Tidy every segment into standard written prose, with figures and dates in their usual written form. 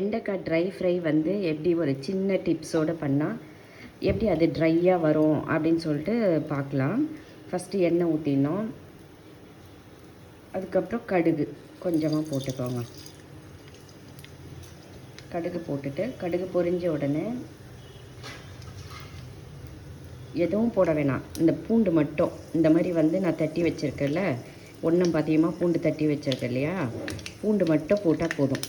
வெண்டைக்காய் try fry வந்து எப்படி ஒரு சின்ன டிப்ஸோடு பண்ணால் எப்படி அது ட்ரையாக வரும் அப்படின்னு சொல்லிட்டு பார்க்கலாம். ஃபஸ்ட்டு எண்ணெய் ஊற்றினோம், அதுக்கப்புறம் கடுகு கொஞ்சமாக போட்டுக்கோங்க. கடுகு போட்டுட்டு கடுகு பொரிஞ்ச உடனே எதுவும் போட வேணாம், இந்த பூண்டு மட்டும் இந்த மாதிரி வந்து நான் தட்டி வச்சுருக்கேன்ல, ஒன்றும் பாத்தியமாக பூண்டு தட்டி வச்சுருக்கேன் இல்லையா, பூண்டு மட்டும் போட்டால் போதும்.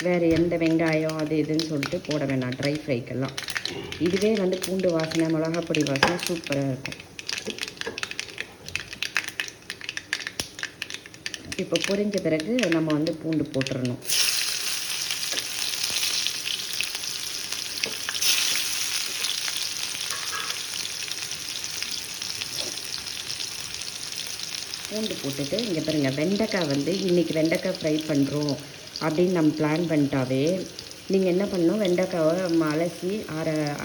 வேறு எந்த வெங்காயம் அது இதுன்னு சொல்லிட்டு போட வேணாம் ட்ரை ஃப்ரைக்கெல்லாம். இதுவே வந்து பூண்டு வாசனை மிளகாப்பொடி வாசனை சூப்பராக இருக்கும். இப்போ பொரிஞ்ச பிறகு நம்ம வந்து பூண்டு போட்டுடணும். பூண்டு போட்டுட்டு இங்கே பாருங்கள், வெண்டைக்காய் வந்து இன்றைக்கி வெண்டைக்காய் ஃப்ரை பண்ணுறோம் அப்படின்னு நம்ம பிளான் பண்ணிட்டாவே நீங்கள் என்ன பண்ணணும், வெண்டைக்காவை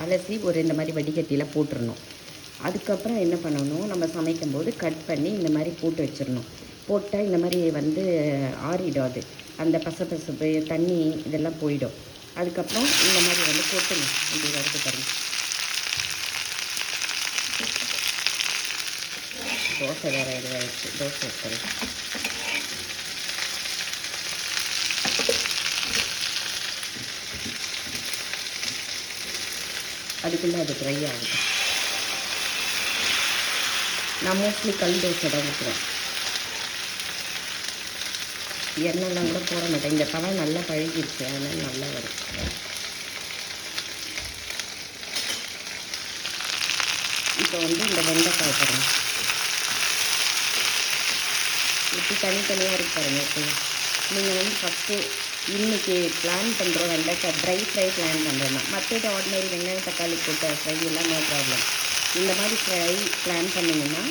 அலசி ஒரு இந்த மாதிரி வடிகட்டியில் போட்டுடணும். அதுக்கப்புறம் என்ன பண்ணணும், நம்ம சமைக்கும்போது கட் பண்ணி இந்த மாதிரி போட்டு வச்சிடணும். போட்டால் இந்த மாதிரி வந்து ஆறிடும், அது அந்த பசப்பசப்பு தண்ணி இதெல்லாம் போயிடும். அதுக்கப்புறம் இந்த மாதிரி வந்து போட்டுங்க. இப்படி வருது பாருங்கள், தோசை வேறு இதுவாகிடுச்சு, தோசை வைக்கிறேன். அதுக்குள்ளே அது ட்ரை ஆகுது. நான் மோஸ்ட்லி கல் தோசை தான் ஊற்றுவேன், எண்ணெய்லாம் கூட போட மாட்டேன். இந்த தவா நல்லா பழகிடுச்சு, அதனால் நல்லா வரும். இப்போ வந்து இந்த வெண்டைக்காய் பாருங்கள் இப்படி தனித்தனியாக இருக்கு பாருங்கள். இப்போ நீங்கள் வந்து ஃபஸ்ட்டு இன்றைக்கி பிளான் பண்ணுறோம் வெண்டைக்காய் ட்ரை ஃப்ரை பிளான் பண்ணுறோன்னா, மற்றது ஆர்டினரி வெங்காயம் தக்காளி போட்ட ஃப்ரை எல்லாம் நோ ப்ராப்ளம். இந்த மாதிரி ஃப்ரை பிளான் பண்ணிங்கன்னா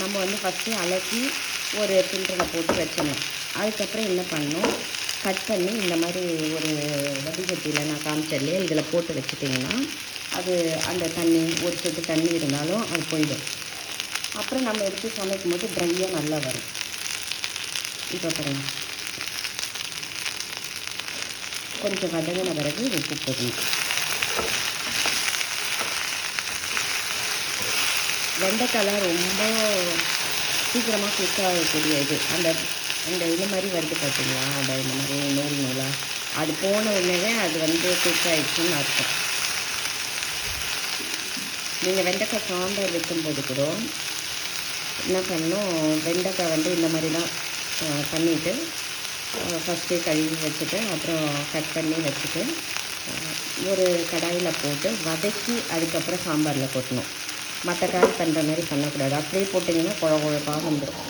நம்ம வந்து ஃபஸ்ட்டு அலசி ஒரு ஃபில்டரில் போட்டு வச்சிடணும். அதுக்கப்புறம் என்ன பண்ணணும், கட் பண்ணி இந்த மாதிரி ஒரு வடிகட்டியில் நான் காமிச்சல்லையே இதில் போட்டு வச்சுட்டிங்கன்னா அது அந்த தண்ணி ஒரு சொட்டு தண்ணி இருந்தாலும் அது போயிடும். அப்புறம் நம்ம எடுத்து சமைக்கும் போது ட்ரையாக நல்லா வரும். இப்போ பாருங்கள், கொஞ்சம் வதங்கின பிறகு உப்பு போடணும். வெண்டைக்காய்லாம் ரொம்ப சீக்கிரமாக குக் ஆகக்கூடிய இது, அந்த இது மாதிரி வருது பார்த்தீங்களா, அந்த இந்த மாதிரி நூலாக அது போன உடனே அது வந்து குக் ஆகிடுச்சுன்னு அர்த்தம். நீங்கள் வெண்டைக்காய் சாம்பார் வைக்கும்போது கூட என்ன பண்ணணும், வெண்டைக்காய் வந்து இந்த மாதிரிலாம் பண்ணிவிட்டு ஃபஸ்ட்டு கழுவி வச்சுட்டு அப்புறம் கட் பண்ணி வச்சுட்டு ஒரு கடாயில் போட்டு வதக்கி அதுக்கப்புறம் சாம்பாரில் கொட்டணும். மற்ற காய் பண்ணுற மாதிரி பண்ணக்கூடாது, அப்படியே போட்டிங்கன்னா குழப்பாக வந்துடும்.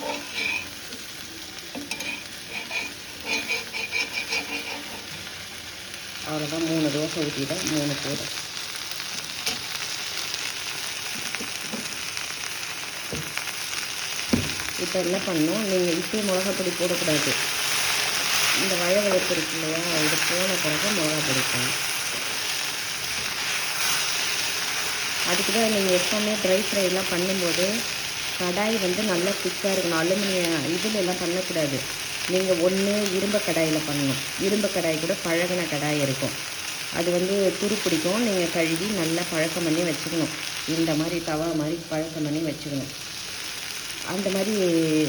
அவ்வளோதான், 3 தோசை ஊற்றிட்டேன், 3 போதும். இப்போ என்ன பண்ணணும், நீங்கள் இப்படி மிளகாப்பொடி போடக்கூடாது, இந்த வழவழப்பு இருக்கு இல்லையா, இது போன பிறகு மிளகா பிடிக்கும். அதுக்கு தான் நீங்கள் எப்போவுமே ட்ரை ஃப்ரைலாம் பண்ணும்போது கடாய் வந்து நல்லா திக்காக இருக்கணும். அலுமினியம் இதில் எல்லாம் பண்ணக்கூடாது. நீங்கள் ஒன்று இரும்பு கடாயில் பண்ணணும். இரும்பு கடாய் கூட பழகின கடாய் இருக்கும், அது வந்து துரு பிடிக்கும். நீங்கள் கழுவி நல்லா பழக்கம் பண்ணி வச்சுக்கணும். இந்த மாதிரி தவா மாதிரி பழக்கம் பண்ணி வச்சுக்கணும். அந்த மாதிரி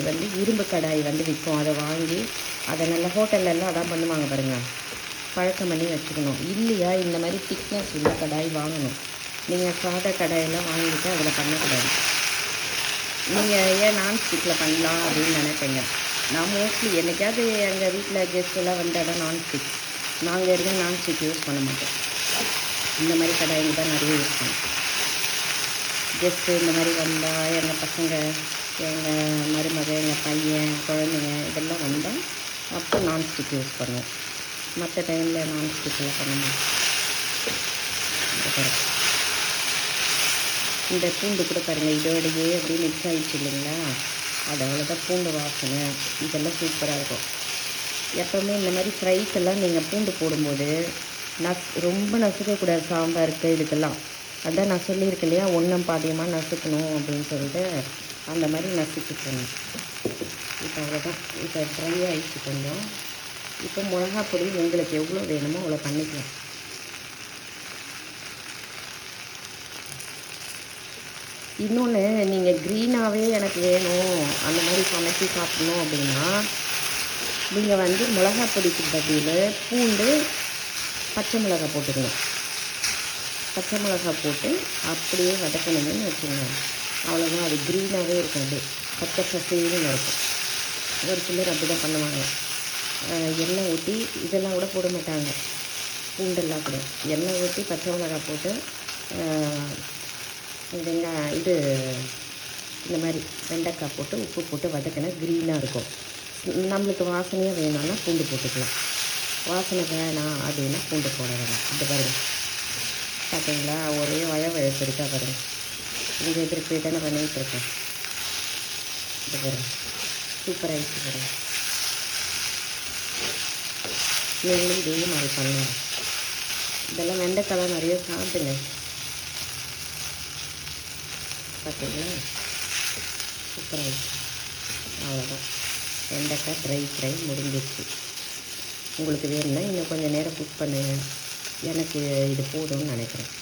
வந்து இரும்பு கடாய் வந்து விற்கும், அதை வாங்கி அதை நல்லா ஹோட்டல்லலாம் அதான் பண்ணுவாங்க பாருங்கள், பழக்கம் பண்ணி வச்சுக்கணும். இல்லையா இந்த மாதிரி திக்னஸ் உள்ள கடாய் வாங்கணும். நீங்கள் சாதா கடாயெல்லாம் வாங்கிட்டு அதில் பண்ணக்கூடாது. நீங்கள் ஏன் நான்ஸ்டிக்கில் பண்ணலாம் அப்படின்னு நினைப்பீங்க. நான் மோஸ்ட்லி என்றைக்காவது எங்கள் வீட்டில் கெஸ்ட்டெல்லாம் வந்தால் தான் நான்ஸ்டிக், நாங்கள் இருந்தால் நான்ஸ்டிக் யூஸ் பண்ண மாட்டோம். இந்த மாதிரி கடாய்ங்க தான் நிறைய யூஸ் பண்ணுவோம். கெஸ்ட்டு இந்த மாதிரி வந்தால், எங்கள் பசங்க, எங்கள் மருமக, எங்கள் பையன், குழந்தைங்க இதெல்லாம் வந்தால் அப்போ நான்ஸ்டிக் யூஸ் பண்ணுவோம். மற்ற டைமில் நான்ஸ்டிக்கில் பண்ணணும். இந்த பூண்டு கூட பாருங்கள், இதோடையே அப்படியே மிக்ஸ் ஆகிடுச்சு இல்லைங்களா, அது அவ்வளோதான் பூண்டு வாசனை, இதெல்லாம் சூப்பராக இருக்கும். எப்போவுமே இந்த மாதிரி ஃப்ரைக்கெல்லாம் நீங்கள் பூண்டு போடும்போது ரொம்ப நசுக்கக்கூடாது சாம்பாருக்கு இதுக்கெல்லாம். அதான் நான் சொல்லியிருக்கேன் இல்லையா, ஒன்றும் பாதியமாக நசுக்கணும் அப்படின்னு சொல்லிட்டு அந்த மாதிரி நசுக்கிக்கணும். இப்போ அவ்வளோதான், இப்போ ட்ரை ஆகிடுச்சு கொஞ்சம். இப்போ மிளகா பொடி உங்களுக்கு எவ்வளோ வேணுமோ அவ்வளோ பண்ணிக்கலாம். இன்னொன்று, நீங்கள் க்ரீனாகவே எனக்கு வேணும் அந்த மாதிரி சமைச்சி சாப்பிடணும் அப்படின்னா நீங்கள் வந்து மிளகா பொடிக்கு பதில் பூண்டு, பச்சை மிளகாய் போட்டுக்கணும். பச்சை மிளகாய் போட்டு அப்படியே வதக்கணுங்கன்னு வச்சுக்கோங்க. அவ்வளோதான், அது க்ரீனாகவே இருக்கும். அப்படியே பச்சை பசேன்னு இருக்கும். ஒரு சிலர் அப்படி தான் பண்ணுவாங்க. எண்ணெய் ஊற்றி இதெல்லாம் கூட போட மாட்டாங்க, பூண்டெல்லாம் கூட எண்ணெய் ஊற்றி பச்சை மிளகாய் போட்டு இது இந்த மாதிரி வெண்டைக்காய் போட்டு உப்பு போட்டு வதக்கினா க்ரீனாக இருக்கும். நம்மளுக்கு வாசனையாக வேணும்னா பூண்டு போட்டுக்கலாம். வாசனை வேணாம் அப்படின்னா பூண்டு போட வேணாம். இந்த பாருங்கள், பார்த்தீங்களா, ஒரே வழவழப்பு இருக்கா பாருங்கள். இங்கே எதிர்ப்பு தானே பண்ணிகிட்டு இருக்கேன். இது பாருங்கள், சூப்பராகிடுச்சு பாருங்கள். நீங்களும் இதே மாதிரி பண்ணுங்க. இதெல்லாம் வெண்டைக்காய் நிறைய சாப்பிடுங்க. பார்த்தீங்களா, சூப்பராகிடுச்சு. அவ்வளோதான், வெண்டைக்காய் ட்ரை ஃப்ரை முடிஞ்சிடுச்சு. உங்களுக்கு வேணும்னா இன்னும் கொஞ்சம் நேரம் குக் பண்ணுங்கள். எனக்கு இது போதும்னு நினைக்கிறேன்.